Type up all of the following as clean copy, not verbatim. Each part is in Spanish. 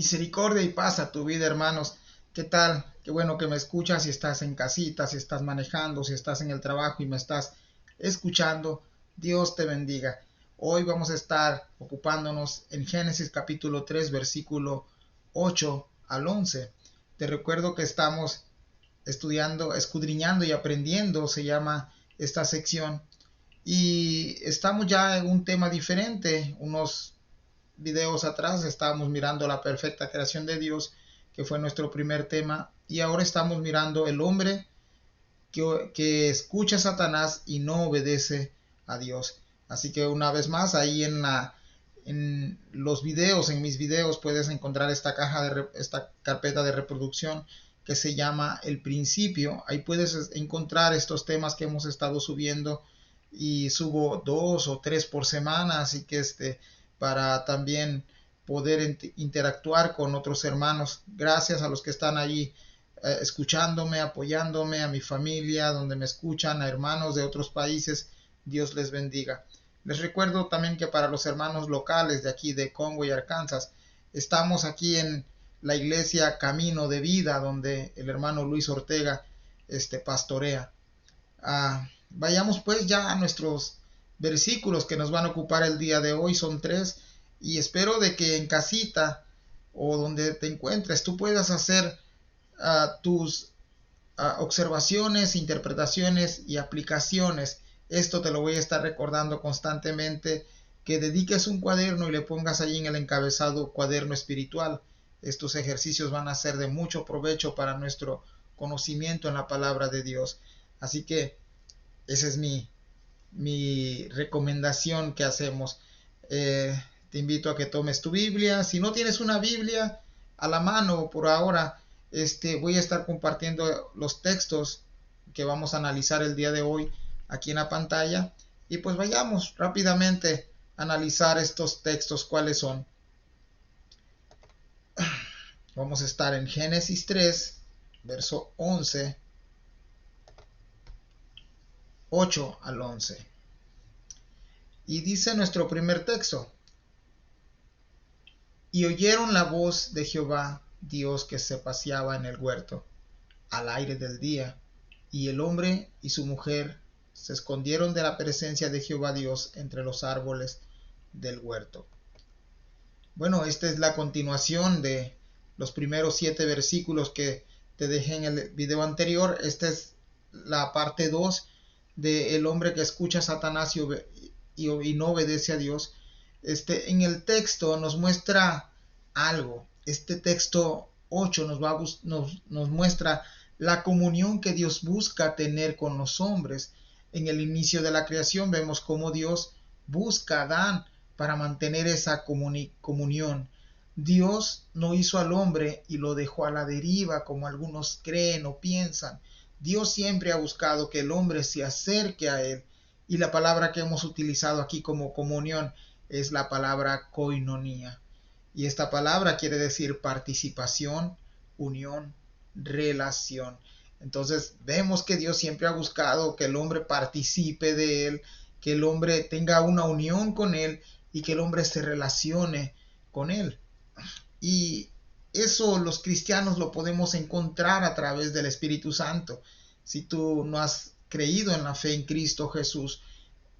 Misericordia y paz a tu vida, hermanos. ¿Qué tal? Qué bueno que me escuchas. Si estás en casita, si estás manejando, si estás en el trabajo y me estás escuchando, Dios te bendiga. Hoy vamos a estar ocupándonos en Génesis capítulo 3, versículo 8 al 11. Te recuerdo que estamos estudiando, escudriñando y aprendiendo, se llama esta sección. Y estamos ya en un tema diferente. Unos videos atrás estábamos mirando la perfecta creación de Dios, que fue nuestro primer tema, y ahora estamos mirando el hombre que escucha a Satanás y no obedece a Dios. Así que una vez más, ahí en los videos, en mis videos, puedes encontrar esta carpeta de reproducción que se llama El Principio. Ahí puedes encontrar estos temas que hemos estado subiendo, y subo 2 o 3 por semana, así que para también poder interactuar con otros hermanos. Gracias a los que están allí escuchándome, apoyándome, a mi familia donde me escuchan, a hermanos de otros países. Dios les bendiga. Les recuerdo también que para los hermanos locales de aquí de Congo y Arkansas, estamos aquí en la iglesia Camino de Vida, donde el hermano Luis Ortega pastorea. Vayamos pues ya a nuestros versículos que nos van a ocupar el día de hoy. Son 3, y espero de que en casita o donde te encuentres tú puedas hacer tus observaciones, interpretaciones y aplicaciones. Esto te lo voy a estar recordando constantemente, que dediques un cuaderno y le pongas allí en el encabezado cuaderno espiritual. Estos ejercicios van a ser de mucho provecho para nuestro conocimiento en la palabra de Dios. Así que esa es mi recomendación que hacemos. Te invito a que tomes tu Biblia. Si no tienes una Biblia a la mano por ahora, voy a estar compartiendo los textos que vamos a analizar el día de hoy aquí en la pantalla. Y pues vayamos rápidamente a analizar estos textos. ¿Cuáles son? Vamos a estar en Génesis 3, verso 11, 8 al 11. Y dice nuestro primer texto: y oyeron la voz de Jehová Dios que se paseaba en el huerto al aire del día, y el hombre y su mujer se escondieron de la presencia de Jehová Dios entre los árboles del huerto. Bueno, esta es la continuación de los primeros 7 versículos que te dejé en el video anterior. Esta es la parte 2 de el hombre que escucha a Satanás y no obedece a Dios. En el texto nos muestra algo. Este texto 8 nos muestra la comunión que Dios busca tener con los hombres. En el inicio de la creación vemos cómo Dios busca a Adán para mantener esa comunión. Dios no hizo al hombre y lo dejó a la deriva como algunos creen o piensan. Dios siempre ha buscado que el hombre se acerque a Él, y la palabra que hemos utilizado aquí como comunión es la palabra koinonía. Y esta palabra quiere decir participación, unión, relación. Entonces vemos que Dios siempre ha buscado que el hombre participe de Él, que el hombre tenga una unión con Él y que el hombre se relacione con Él. Y eso los cristianos lo podemos encontrar a través del Espíritu Santo. Si tú no has creído en la fe en Cristo Jesús,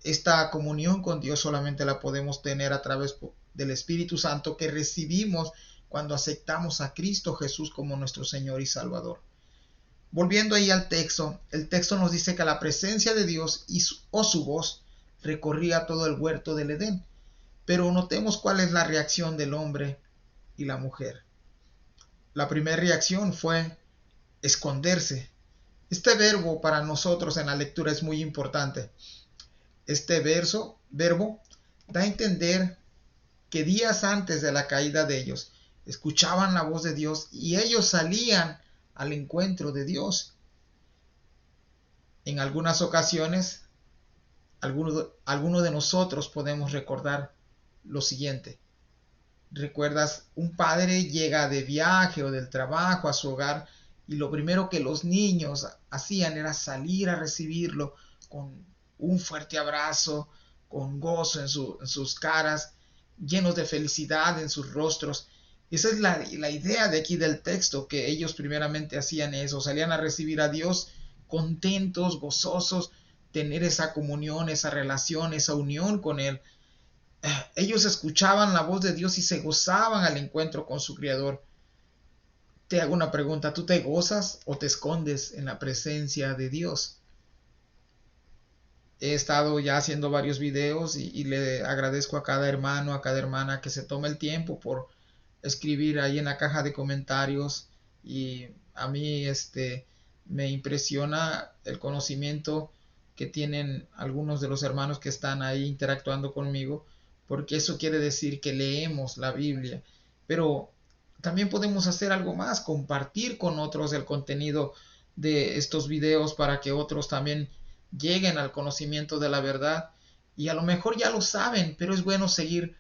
esta comunión con Dios solamente la podemos tener a través del Espíritu Santo que recibimos cuando aceptamos a Cristo Jesús como nuestro Señor y Salvador. Volviendo ahí al texto, el texto nos dice que la presencia de Dios o su voz recorría todo el huerto del Edén. Pero notemos cuál es la reacción del hombre y la mujer. La primera reacción fue esconderse. Este verbo para nosotros en la lectura es muy importante. Este verbo da a entender que días antes de la caída de ellos, escuchaban la voz de Dios y ellos salían al encuentro de Dios. En algunas ocasiones, alguno de nosotros podemos recordar lo siguiente. ¿Recuerdas? Un padre llega de viaje o del trabajo a su hogar y lo primero que los niños hacían era salir a recibirlo con un fuerte abrazo, con gozo en sus caras, llenos de felicidad en sus rostros. Esa es la idea de aquí del texto, que ellos primeramente hacían eso, salían a recibir a Dios contentos, gozosos, tener esa comunión, esa relación, esa unión con Él. Ellos escuchaban la voz de Dios y se gozaban al encuentro con su Creador. Te hago una pregunta, ¿tú te gozas o te escondes en la presencia de Dios? He estado ya haciendo varios videos y le agradezco a cada hermano, a cada hermana que se tome el tiempo por escribir ahí en la caja de comentarios, y a mí me impresiona el conocimiento que tienen algunos de los hermanos que están ahí interactuando conmigo, porque eso quiere decir que leemos la Biblia. Pero también podemos hacer algo más, compartir con otros el contenido de estos videos para que otros también lleguen al conocimiento de la verdad. Y a lo mejor ya lo saben, pero es bueno seguir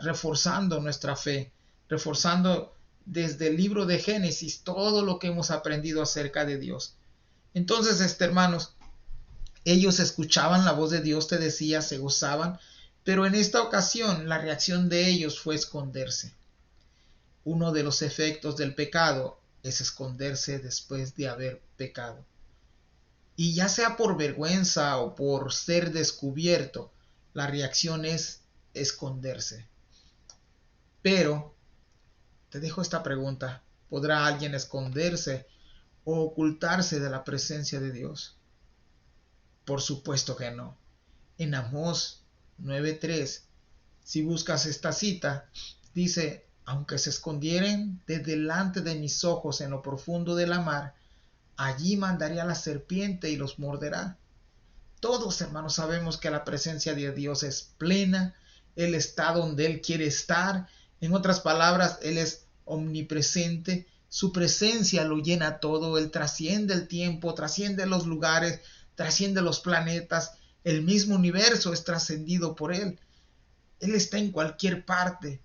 reforzando nuestra fe, reforzando desde el libro de Génesis todo lo que hemos aprendido acerca de Dios. Entonces, hermanos, ellos escuchaban la voz de Dios, te decía, se gozaban, pero en esta ocasión la reacción de ellos fue esconderse. Uno de los efectos del pecado es esconderse después de haber pecado. Y ya sea por vergüenza o por ser descubierto, la reacción es esconderse. Pero te dejo esta pregunta: ¿podrá alguien esconderse o ocultarse de la presencia de Dios? Por supuesto que no. En Amós 9:3, si buscas esta cita, dice: aunque se escondieren de delante de mis ojos en lo profundo de la mar, allí mandaré a la serpiente y los morderá. Todos, hermanos, sabemos que la presencia de Dios es plena. Él está donde Él quiere estar. En otras palabras, Él es omnipresente. Su presencia lo llena todo. Él trasciende el tiempo, trasciende los lugares, trasciende los planetas. El mismo universo es trascendido por Él. Él está en cualquier parte.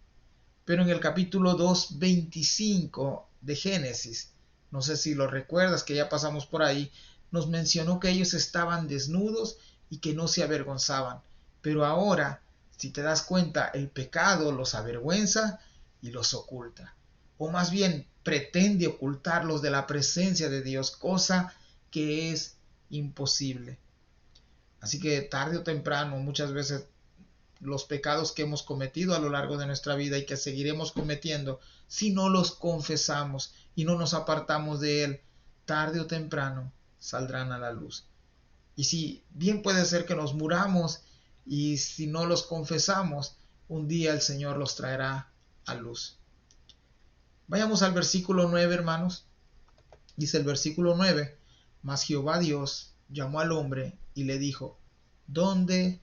Pero en el capítulo 2:25 de Génesis, no sé si lo recuerdas, que ya pasamos por ahí, nos mencionó que ellos estaban desnudos y que no se avergonzaban. Pero ahora, si te das cuenta, el pecado los avergüenza y los oculta. O más bien, pretende ocultarlos de la presencia de Dios, cosa que es imposible. Así que tarde o temprano, muchas veces los pecados que hemos cometido a lo largo de nuestra vida y que seguiremos cometiendo, si no los confesamos y no nos apartamos de Él, tarde o temprano saldrán a la luz. Y si bien puede ser que nos muramos, y si no los confesamos, un día el Señor los traerá a luz. Vayamos al versículo 9, hermanos. Dice el versículo 9: mas Jehová Dios llamó al hombre y le dijo: ¿dónde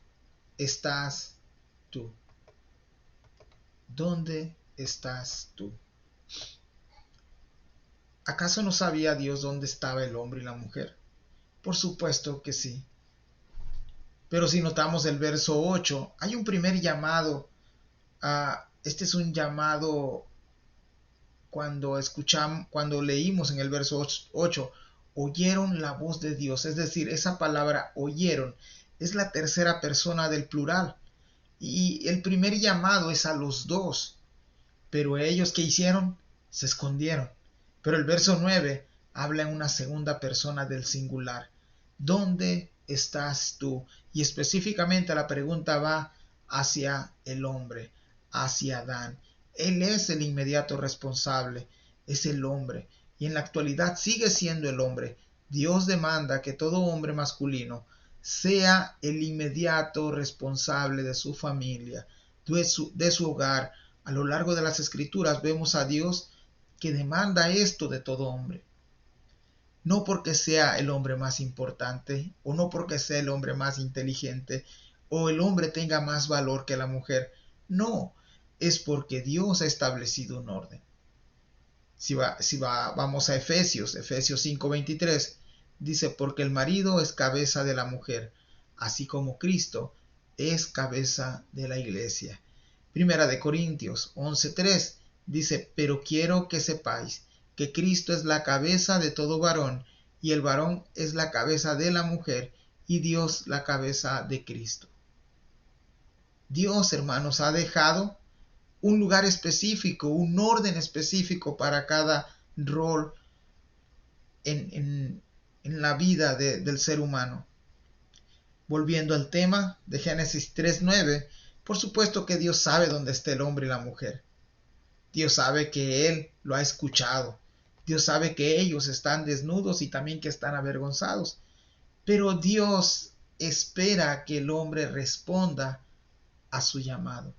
estás tú? ¿Dónde estás tú? ¿Acaso no sabía Dios dónde estaba el hombre y la mujer? Por supuesto que sí. Pero si notamos el verso 8, hay un primer llamado. Este es un llamado cuando leímos en el verso 8, oyeron la voz de Dios. Es decir, esa palabra oyeron es la tercera persona del plural. Y el primer llamado es a los dos. Pero ellos, ¿qué hicieron? Se escondieron. Pero el verso 9 habla en una segunda persona del singular. ¿Dónde estás tú? Y específicamente la pregunta va hacia el hombre, hacia Adán. Él es el inmediato responsable, es el hombre. Y en la actualidad sigue siendo el hombre. Dios demanda que todo hombre masculino sea el inmediato responsable de su familia, de su hogar. A lo largo de las escrituras vemos a Dios que demanda esto de todo hombre. No porque sea el hombre más importante, o no porque sea el hombre más inteligente, o el hombre tenga más valor que la mujer. No, es porque Dios ha establecido un orden. Vamos a Efesios 5:23, dice: porque el marido es cabeza de la mujer, así como Cristo es cabeza de la iglesia. Primera de Corintios 11:3 dice: pero quiero que sepáis que Cristo es la cabeza de todo varón, y el varón es la cabeza de la mujer, y Dios la cabeza de Cristo. Dios, hermanos, ha dejado un lugar específico, un orden específico para cada rol en la vida del ser humano. Volviendo al tema de Génesis 3:9, por supuesto que Dios sabe dónde está el hombre y la mujer. Dios sabe que Él lo ha escuchado. Dios sabe que ellos están desnudos y también que están avergonzados. Pero Dios espera que el hombre responda a su llamado.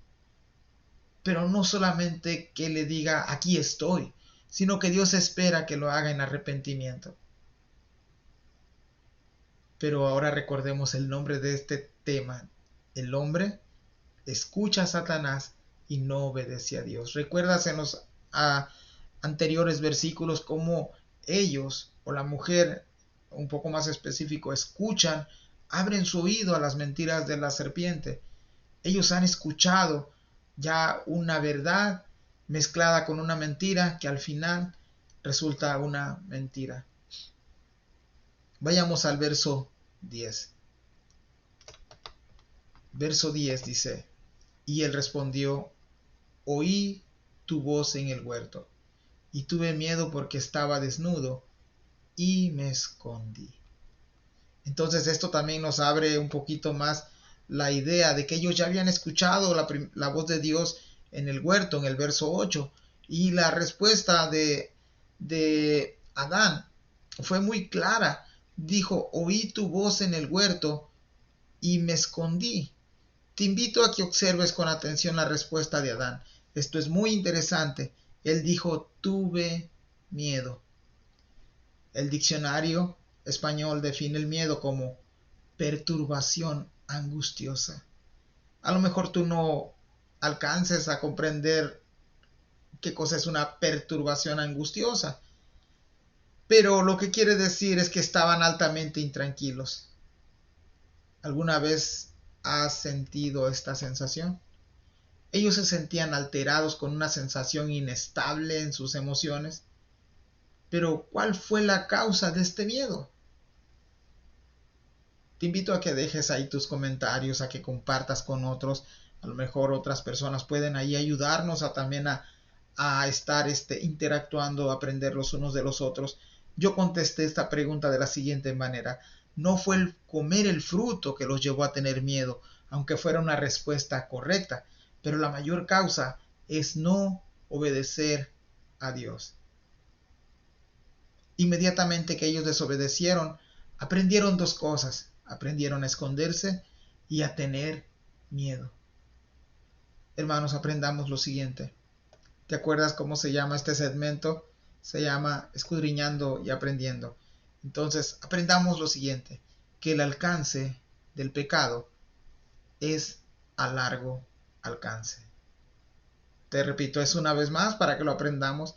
Pero no solamente que le diga aquí estoy, sino que Dios espera que lo haga en arrepentimiento. Pero ahora recordemos el nombre de este tema. El hombre escucha a Satanás y no obedece a Dios. ¿Recuerdas en los anteriores versículos cómo ellos o la mujer, un poco más específico, escuchan, abren su oído a las mentiras de la serpiente? Ellos han escuchado ya una verdad mezclada con una mentira que al final resulta una mentira. Vayamos al verso 10. Verso 10 dice: y él respondió: oí tu voz en el huerto, y tuve miedo porque estaba desnudo, y me escondí. Entonces esto también nos abre un poquito más la idea de que ellos ya habían escuchado la voz de Dios en el huerto, en el verso 8, y la respuesta de Adán fue muy clara. Dijo: oí tu voz en el huerto y me escondí. Te invito a que observes con atención la respuesta de Adán. Esto es muy interesante. Él dijo: tuve miedo. El diccionario español define el miedo como perturbación angustiosa. A lo mejor tú no alcances a comprender qué cosa es una perturbación angustiosa, pero lo que quiere decir es que estaban altamente intranquilos. ¿Alguna vez has sentido esta sensación? Ellos se sentían alterados, con una sensación inestable en sus emociones. Pero ¿cuál fue la causa de este miedo? Te invito a que dejes ahí tus comentarios, a que compartas con otros. A lo mejor otras personas pueden ahí ayudarnos también a estar interactuando, a aprender los unos de los otros. Yo contesté esta pregunta de la siguiente manera: no fue el comer el fruto que los llevó a tener miedo, aunque fuera una respuesta correcta, pero la mayor causa es no obedecer a Dios. Inmediatamente que ellos desobedecieron, aprendieron dos cosas: aprendieron a esconderse y a tener miedo. Hermanos, aprendamos lo siguiente. ¿Te acuerdas cómo se llama este segmento? Se llama escudriñando y aprendiendo. Entonces, aprendamos lo siguiente: que el alcance del pecado es a largo alcance. Te repito eso una vez más para que lo aprendamos.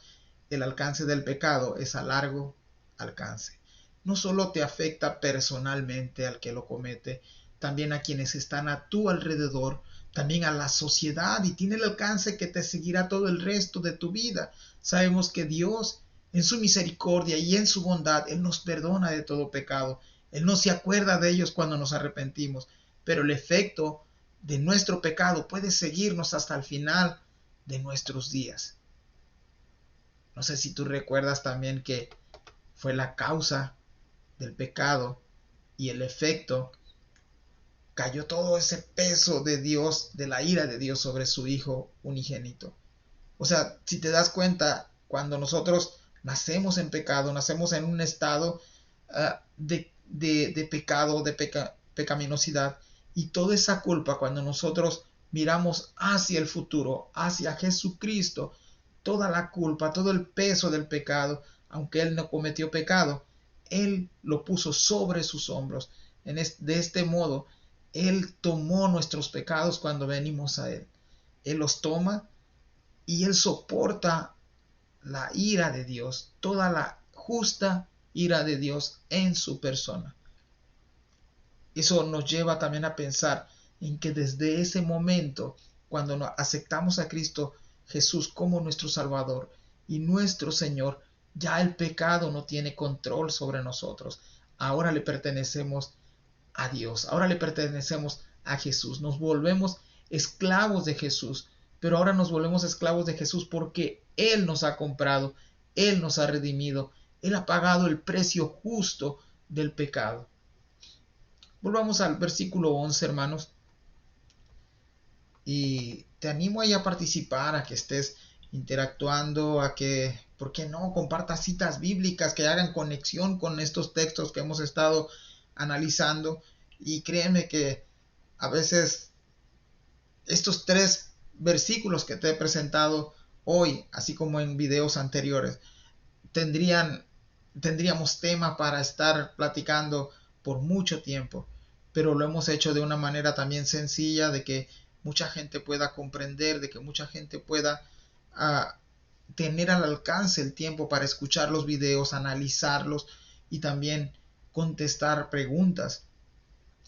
El alcance del pecado es a largo alcance. No solo te afecta personalmente al que lo comete, también a quienes están a tu alrededor, también a la sociedad, y tiene el alcance que te seguirá todo el resto de tu vida. Sabemos que Dios, en su misericordia y en su bondad, Él nos perdona de todo pecado. Él no se acuerda de ellos cuando nos arrepentimos, pero el efecto de nuestro pecado puede seguirnos hasta el final de nuestros días. No sé si tú recuerdas también que fue la causa del pecado y el efecto, cayó todo ese peso de Dios, de la ira de Dios sobre su Hijo unigénito. O sea, si te das cuenta, cuando nosotros nacemos en pecado, nacemos en un estado de pecado, de pecaminosidad, y toda esa culpa, cuando nosotros miramos hacia el futuro, hacia Jesucristo, toda la culpa, todo el peso del pecado, aunque Él no cometió pecado, Él lo puso sobre sus hombros. De este modo, Él tomó nuestros pecados cuando venimos a Él. Él los toma y Él soporta la ira de Dios, toda la justa ira de Dios en su persona. Eso nos lleva también a pensar en que desde ese momento, cuando aceptamos a Cristo Jesús como nuestro Salvador y nuestro Señor, ya el pecado no tiene control sobre nosotros. Ahora le pertenecemos a Dios, ahora le pertenecemos a Jesús. Nos volvemos esclavos de Jesús, pero ahora nos volvemos esclavos de Jesús porque Él nos ha comprado, Él nos ha redimido, Él ha pagado el precio justo del pecado. Volvamos al versículo 11, hermanos, y te animo ahí a participar, a que estés interactuando, a que, ¿por qué no?, compartas citas bíblicas que hagan conexión con estos textos que hemos estado analizando. Y créeme que a veces estos 3 versículos que te he presentado hoy, así como en videos anteriores, tendríamos tema para estar platicando por mucho tiempo, pero lo hemos hecho de una manera también sencilla, de que mucha gente pueda comprender, de que mucha gente pueda tener al alcance el tiempo para escuchar los videos, analizarlos y también contestar preguntas.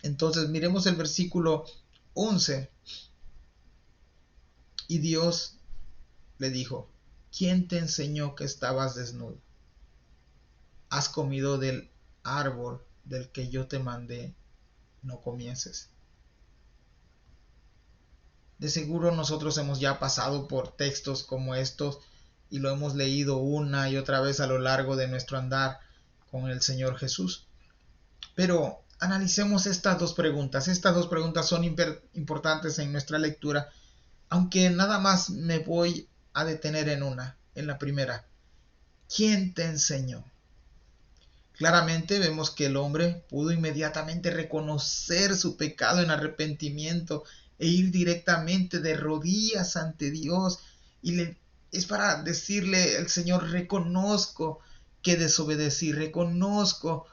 Entonces miremos el versículo 11. Y Dios le dijo: ¿quién te enseñó que estabas desnudo? ¿Has comido del árbol del que yo te mandé no comieses? De seguro nosotros hemos ya pasado por textos como estos y lo hemos leído una y otra vez a lo largo de nuestro andar con el Señor Jesús. Pero analicemos estas 2 preguntas. Estas 2 preguntas son importantes en nuestra lectura, aunque nada más me voy a detener en la primera. ¿Quién te enseñó? Claramente vemos que el hombre pudo inmediatamente reconocer su pecado en arrepentimiento e ir directamente de rodillas ante Dios. Es para decirle al Señor: reconozco que desobedecí, reconozco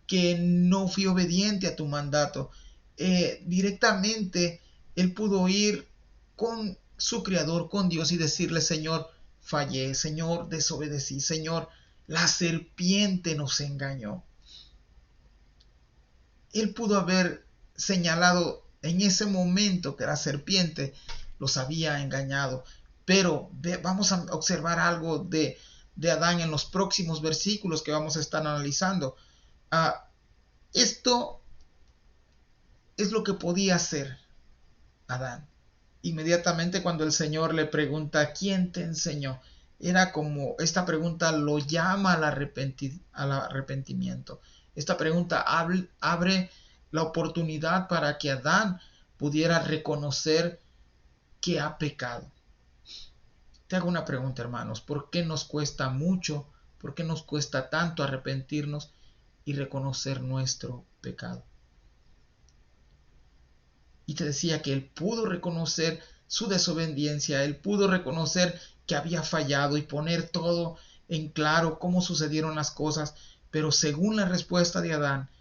que no fui obediente a tu mandato. Directamente él pudo ir con su Creador, con Dios, y decirle: Señor, fallé, Señor, desobedecí, Señor, la serpiente nos engañó. Él pudo haber señalado en ese momento que la serpiente los había engañado, pero vamos a observar algo de Adán en los próximos versículos que vamos a estar analizando. Esto es lo que podía hacer Adán. Inmediatamente cuando el Señor le pregunta: ¿quién te enseñó?, era como esta pregunta lo llama al arrepentimiento. Esta pregunta abre la oportunidad para que Adán pudiera reconocer que ha pecado. Te hago una pregunta, hermanos: ¿por qué nos cuesta mucho, por qué nos cuesta tanto arrepentirnos y reconocer nuestro pecado? Y te decía que él pudo reconocer su desobediencia, él pudo reconocer que había fallado y poner todo en claro cómo sucedieron las cosas, pero según la respuesta de Adán,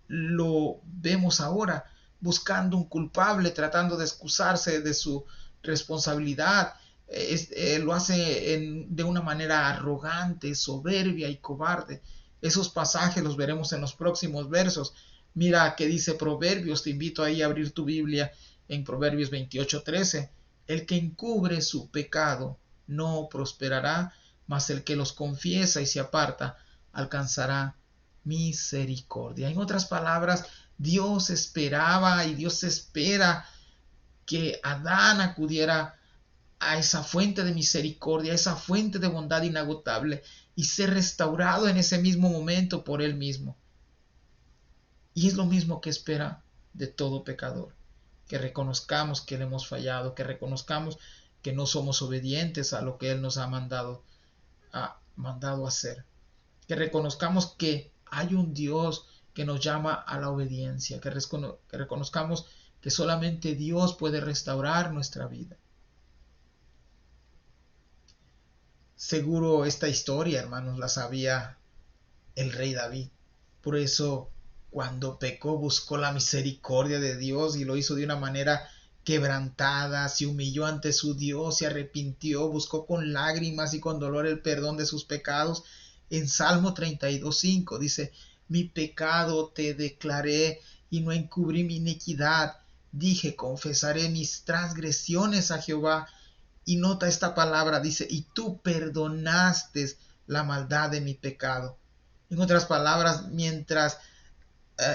lo vemos ahora buscando un culpable, tratando de excusarse de su responsabilidad. Lo hace de una manera arrogante, soberbia y cobarde. Esos pasajes los veremos en los próximos versos. Mira que dice Proverbios, te invito ahí a abrir tu Biblia en Proverbios 28:13. El que encubre su pecado no prosperará, mas el que los confiesa y se aparta alcanzará misericordia. En otras palabras, Dios esperaba y Dios espera que Adán acudiera a esa fuente de misericordia, a esa fuente de bondad inagotable, y ser restaurado en ese mismo momento por él mismo. Y es lo mismo que espera de todo pecador: que reconozcamos que le hemos fallado, que reconozcamos que no somos obedientes a lo que él nos ha mandado hacer, que reconozcamos que hay un Dios que nos llama a la obediencia, que reconozcamos que solamente Dios puede restaurar nuestra vida. Seguro esta historia, hermanos, la sabía el rey David. Por eso, cuando pecó, buscó la misericordia de Dios y lo hizo de una manera quebrantada, se humilló ante su Dios, se arrepintió, buscó con lágrimas y con dolor el perdón de sus pecados. En Salmo 32:5 dice: mi pecado te declaré y no encubrí mi iniquidad. Dije: confesaré mis transgresiones a Jehová. Y nota esta palabra, dice: y tú perdonaste la maldad de mi pecado. En otras palabras, mientras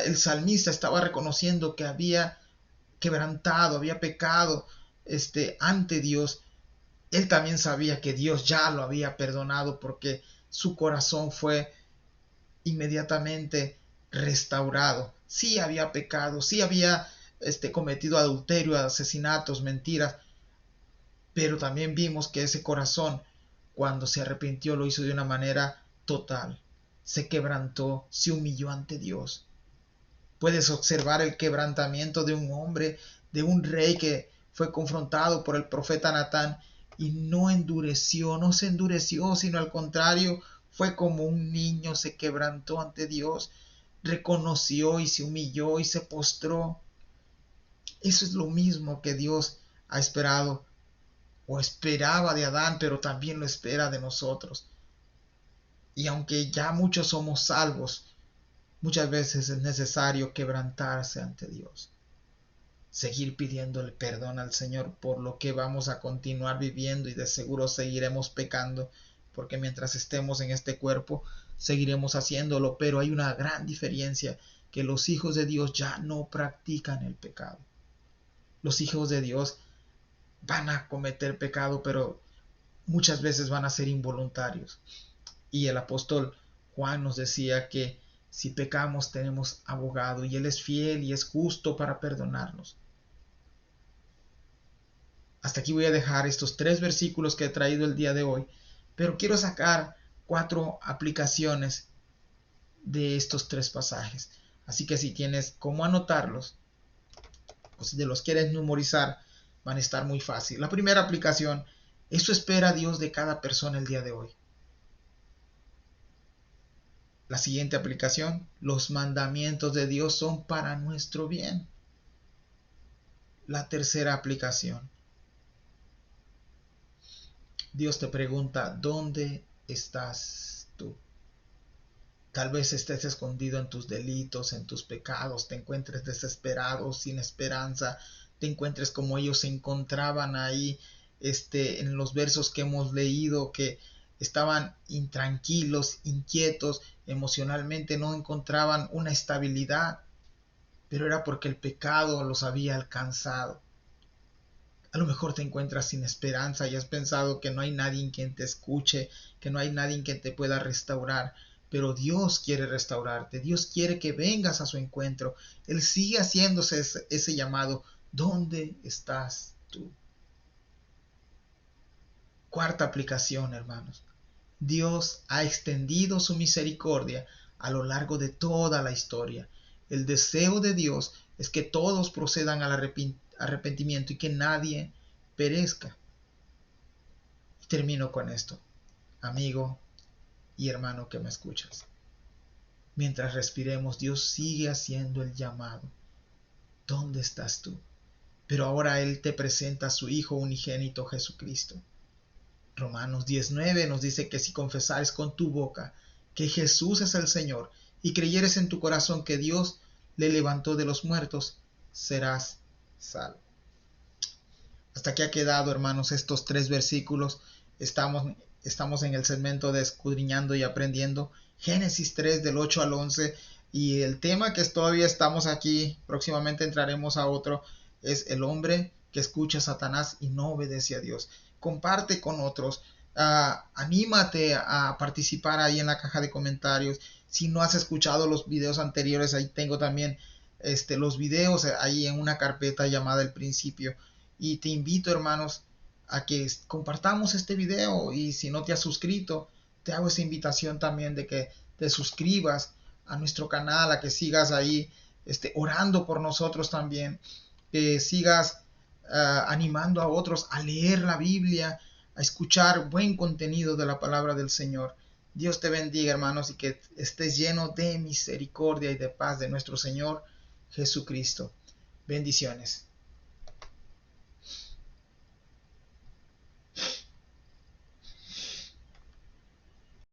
el salmista estaba reconociendo que había quebrantado, había pecado ante Dios, Él también sabía que Dios ya lo había perdonado porque su corazón fue inmediatamente restaurado. Sí había pecado, sí había cometido adulterio, asesinatos, mentiras, pero también vimos que ese corazón, cuando se arrepintió, lo hizo de una manera total. Se quebrantó, se humilló ante Dios. Puedes observar el quebrantamiento de un hombre, de un rey que fue confrontado por el profeta Natán y no endureció, no se endureció, sino al contrario, fue como un niño, se quebrantó ante Dios, reconoció y se humilló y se postró. Eso es lo mismo que Dios ha esperado o esperaba de Adán, pero también lo espera de nosotros. Y aunque ya muchos somos salvos, muchas veces es necesario quebrantarse ante Dios, seguir pidiéndole perdón al Señor por lo que vamos a continuar viviendo y de seguro seguiremos pecando, porque mientras estemos en este cuerpo seguiremos haciéndolo, pero hay una gran diferencia, que los hijos de Dios ya no practican el pecado. Los hijos de Dios van a cometer pecado, pero muchas veces van a ser involuntarios. Y el apóstol Juan nos decía que si pecamos tenemos abogado y Él es fiel y es justo para perdonarnos. Hasta aquí voy a dejar estos 3 versículos que he traído el día de hoy, pero quiero sacar 4 aplicaciones de estos 3 pasajes. Así que si tienes cómo anotarlos, o si te los quieres memorizar, van a estar muy fácil. La primera aplicación, eso espera Dios de cada persona el día de hoy. La siguiente aplicación, los mandamientos de Dios son para nuestro bien. La tercera aplicación, Dios te pregunta, ¿dónde estás tú? Tal vez estés escondido en tus delitos, en tus pecados, te encuentres desesperado, sin esperanza, te encuentres como ellos se encontraban ahí, en los versos que hemos leído, que estaban intranquilos, inquietos, emocionalmente no encontraban una estabilidad, pero era porque el pecado los había alcanzado. A lo mejor te encuentras sin esperanza y has pensado que no hay nadie quien te escuche, que no hay nadie quien te pueda restaurar, pero Dios quiere restaurarte, Dios quiere que vengas a su encuentro. Él sigue haciéndose ese llamado. ¿Dónde estás tú? Cuarta aplicación, hermanos. Dios ha extendido su misericordia a lo largo de toda la historia. El deseo de Dios es que todos procedan al arrepentimiento y que nadie perezca. Y termino con esto, amigo y hermano que me escuchas. Mientras respiremos, Dios sigue haciendo el llamado. ¿Dónde estás tú? Pero ahora Él te presenta a su Hijo unigénito Jesucristo. Romanos 19 nos dice que si confesares con tu boca que Jesús es el Señor y creyeres en tu corazón que Dios le levantó de los muertos, serás salvo. Hasta aquí ha quedado, hermanos, estos 3 versículos. Estamos en el segmento de escudriñando y aprendiendo. Génesis 3 del 8 al 11. Y el tema que todavía estamos aquí, próximamente entraremos a otro, es el hombre que escucha a Satanás y no obedece a Dios. Comparte con otros, anímate a participar ahí en la caja de comentarios. Si no has escuchado los videos anteriores, ahí tengo también los videos ahí en una carpeta llamada El Principio. Y te invito, hermanos, a que compartamos este video, y si no te has suscrito, te hago esa invitación también de que te suscribas a nuestro canal, a que sigas ahí orando por nosotros también, que sigas animando a otros a leer la Biblia, a escuchar buen contenido de la palabra del Señor. Dios te bendiga, hermanos, y que estés lleno de misericordia y de paz de nuestro Señor Jesucristo. Bendiciones.